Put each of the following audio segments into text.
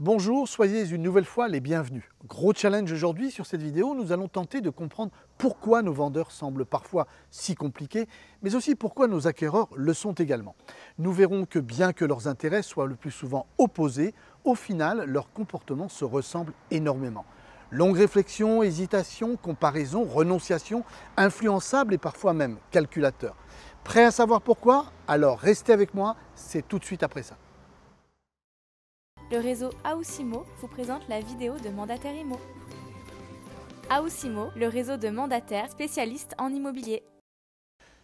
Bonjour, soyez une nouvelle fois les bienvenus. Gros challenge aujourd'hui sur cette vidéo, nous allons tenter de comprendre pourquoi nos vendeurs semblent parfois si compliqués, mais aussi pourquoi nos acquéreurs le sont également. Nous verrons que bien que leurs intérêts soient le plus souvent opposés, au final, leurs comportements se ressemblent énormément. Longue réflexion, hésitation, comparaison, renonciation, influençable et parfois même calculateur. Prêt à savoir pourquoi? Alors restez avec moi, c'est tout de suite après ça. Le réseau Aoussimo vous présente la vidéo de Mandataire Immo. Aoussimo, le réseau de mandataires spécialistes en immobilier.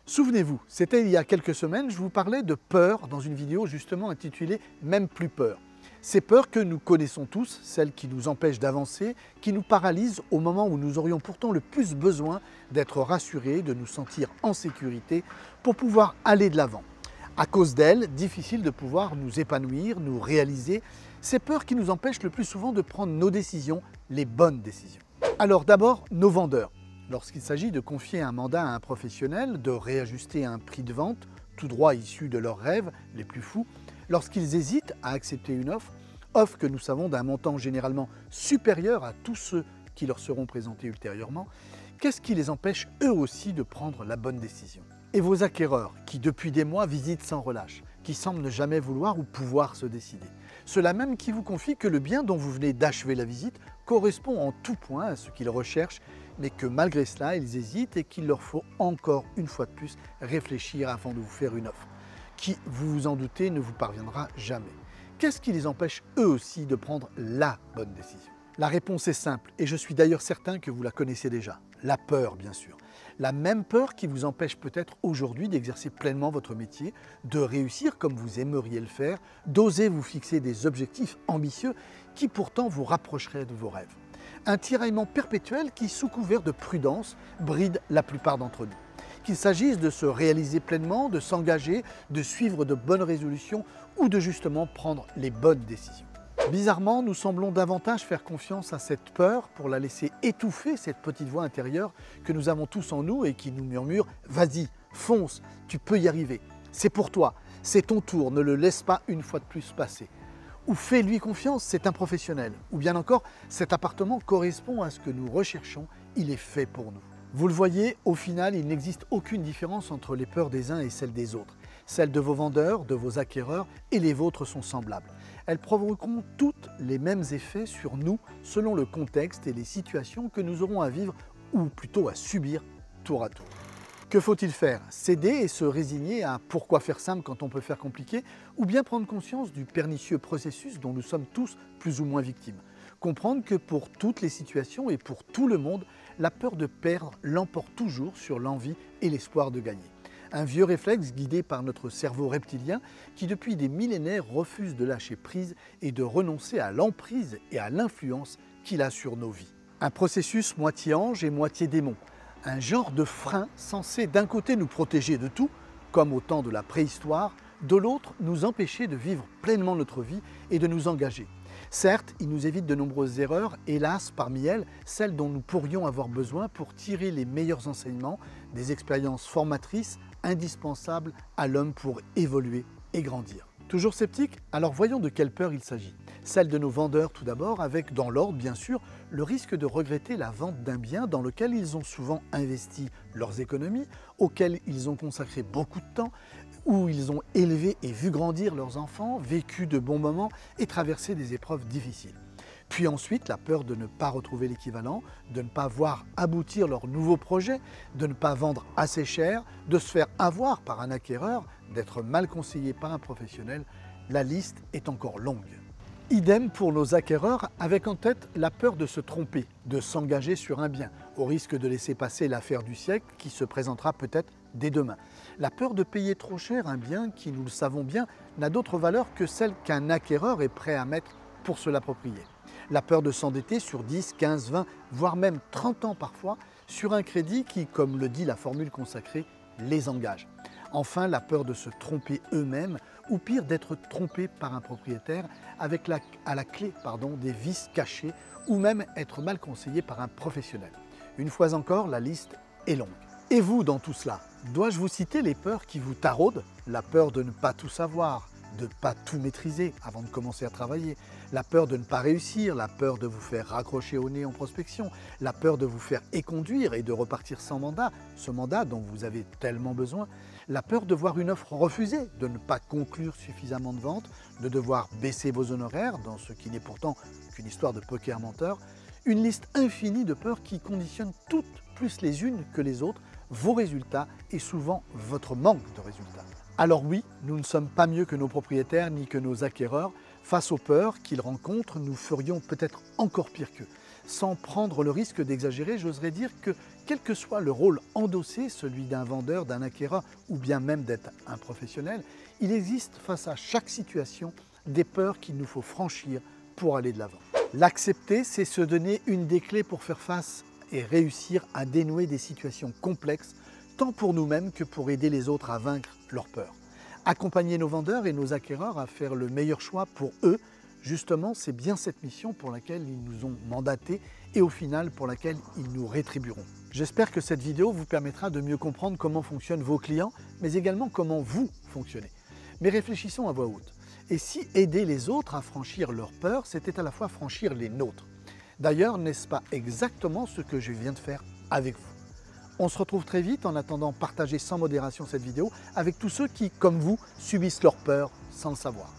Souvenez-vous, c'était il y a quelques semaines, je vous parlais de peur dans une vidéo justement intitulée « Même plus peur ». Ces peurs que nous connaissons tous, celles qui nous empêchent d'avancer, qui nous paralysent au moment où nous aurions pourtant le plus besoin d'être rassurés, de nous sentir en sécurité pour pouvoir aller de l'avant. À cause d'elles, difficile de pouvoir nous épanouir, nous réaliser, ces peurs qui nous empêchent le plus souvent de prendre nos décisions, les bonnes décisions. Alors d'abord, nos vendeurs. Lorsqu'il s'agit de confier un mandat à un professionnel, de réajuster un prix de vente, tout droit issu de leurs rêves les plus fous, lorsqu'ils hésitent à accepter une offre que nous savons d'un montant généralement supérieur à tous ceux qui leur seront présentés ultérieurement, qu'est-ce qui les empêche eux aussi de prendre la bonne décision? Et vos acquéreurs, qui depuis des mois visitent sans relâche, qui semblent ne jamais vouloir ou pouvoir se décider. Ceux-là même qui vous confient que le bien dont vous venez d'achever la visite correspond en tout point à ce qu'ils recherchent, mais que malgré cela, ils hésitent et qu'il leur faut encore une fois de plus réfléchir avant de vous faire une offre, qui, vous vous en doutez, ne vous parviendra jamais. Qu'est-ce qui les empêche eux aussi de prendre la bonne décision? La réponse est simple, et je suis d'ailleurs certain que vous la connaissez déjà. La peur, bien sûr. La même peur qui vous empêche peut-être aujourd'hui d'exercer pleinement votre métier, de réussir comme vous aimeriez le faire, d'oser vous fixer des objectifs ambitieux qui pourtant vous rapprocheraient de vos rêves. Un tiraillement perpétuel qui, sous couvert de prudence, bride la plupart d'entre nous. Qu'il s'agisse de se réaliser pleinement, de s'engager, de suivre de bonnes résolutions ou de justement prendre les bonnes décisions. Bizarrement, nous semblons davantage faire confiance à cette peur pour la laisser étouffer, cette petite voix intérieure que nous avons tous en nous et qui nous murmure « Vas-y, fonce, tu peux y arriver, c'est pour toi, c'est ton tour, ne le laisse pas une fois de plus passer ». Ou fais-lui confiance, c'est un professionnel. Ou bien encore, cet appartement correspond à ce que nous recherchons, il est fait pour nous. Vous le voyez, au final, il n'existe aucune différence entre les peurs des uns et celles des autres. Celles de vos vendeurs, de vos acquéreurs et les vôtres sont semblables. Elles provoqueront toutes les mêmes effets sur nous selon le contexte et les situations que nous aurons à vivre ou plutôt à subir tour à tour. Que faut-il faire? Céder et se résigner à pourquoi faire simple quand on peut faire compliqué, ou bien prendre conscience du pernicieux processus dont nous sommes tous plus ou moins victimes? Comprendre que pour toutes les situations et pour tout le monde, la peur de perdre l'emporte toujours sur l'envie et l'espoir de gagner. Un vieux réflexe guidé par notre cerveau reptilien qui depuis des millénaires refuse de lâcher prise et de renoncer à l'emprise et à l'influence qu'il a sur nos vies. Un processus moitié ange et moitié démon. Un genre de frein censé d'un côté nous protéger de tout, comme au temps de la préhistoire, de l'autre nous empêcher de vivre pleinement notre vie et de nous engager. Certes, il nous évite de nombreuses erreurs, hélas, parmi elles, celles dont nous pourrions avoir besoin pour tirer les meilleurs enseignements, des expériences formatrices indispensables à l'homme pour évoluer et grandir. Toujours sceptique? Alors voyons de quelle peur il s'agit. Celle de nos vendeurs tout d'abord, avec, dans l'ordre bien sûr, le risque de regretter la vente d'un bien dans lequel ils ont souvent investi leurs économies, auquel ils ont consacré beaucoup de temps, où ils ont élevé et vu grandir leurs enfants, vécu de bons moments et traversé des épreuves difficiles. Puis ensuite, la peur de ne pas retrouver l'équivalent, de ne pas voir aboutir leur nouveau projet, de ne pas vendre assez cher, de se faire avoir par un acquéreur, d'être mal conseillé par un professionnel. La liste est encore longue. Idem pour nos acquéreurs, avec en tête la peur de se tromper, de s'engager sur un bien, au risque de laisser passer l'affaire du siècle qui se présentera peut-être dès demain. La peur de payer trop cher un bien qui, nous le savons bien, n'a d'autre valeur que celle qu'un acquéreur est prêt à mettre pour se l'approprier. La peur de s'endetter sur 10, 15, 20, voire même 30 ans parfois, sur un crédit qui, comme le dit la formule consacrée, les engage. Enfin, la peur de se tromper eux-mêmes, ou pire d'être trompé par un propriétaire avec à la clé des vices cachés, ou même être mal conseillé par un professionnel. Une fois encore, la liste est longue. Et vous dans tout cela? Dois-je vous citer les peurs qui vous taraudent? La peur de ne pas tout savoir, de ne pas tout maîtriser avant de commencer à travailler, la peur de ne pas réussir, la peur de vous faire raccrocher au nez en prospection, la peur de vous faire éconduire et de repartir sans mandat, ce mandat dont vous avez tellement besoin, la peur de voir une offre refusée, de ne pas conclure suffisamment de ventes, de devoir baisser vos honoraires dans ce qui n'est pourtant qu'une histoire de poker menteur, une liste infinie de peurs qui conditionnent toutes plus les unes que les autres vos résultats et souvent votre manque de résultats. Alors oui, nous ne sommes pas mieux que nos propriétaires ni que nos acquéreurs. Face aux peurs qu'ils rencontrent, nous ferions peut-être encore pire qu'eux. Sans prendre le risque d'exagérer, j'oserais dire que quel que soit le rôle endossé, celui d'un vendeur, d'un acquéreur ou bien même d'être un professionnel, il existe face à chaque situation des peurs qu'il nous faut franchir pour aller de l'avant. L'accepter, c'est se donner une des clés pour faire face et réussir à dénouer des situations complexes, tant pour nous-mêmes que pour aider les autres à vaincre leurs peurs. Accompagner nos vendeurs et nos acquéreurs à faire le meilleur choix pour eux, justement, c'est bien cette mission pour laquelle ils nous ont mandatés et au final pour laquelle ils nous rétribueront. J'espère que cette vidéo vous permettra de mieux comprendre comment fonctionnent vos clients, mais également comment vous fonctionnez. Mais réfléchissons à voix haute. Et si aider les autres à franchir leurs peurs, c'était à la fois franchir les nôtres? D'ailleurs, n'est-ce pas exactement ce que je viens de faire avec vous? On se retrouve très vite. En attendant, partagez sans modération cette vidéo avec tous ceux qui, comme vous, subissent leurs peurs sans le savoir.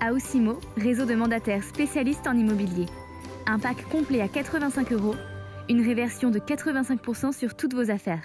Aoussimo, réseau de mandataires spécialistes en immobilier. Un pack complet à 85 €, une réversion de 85% sur toutes vos affaires.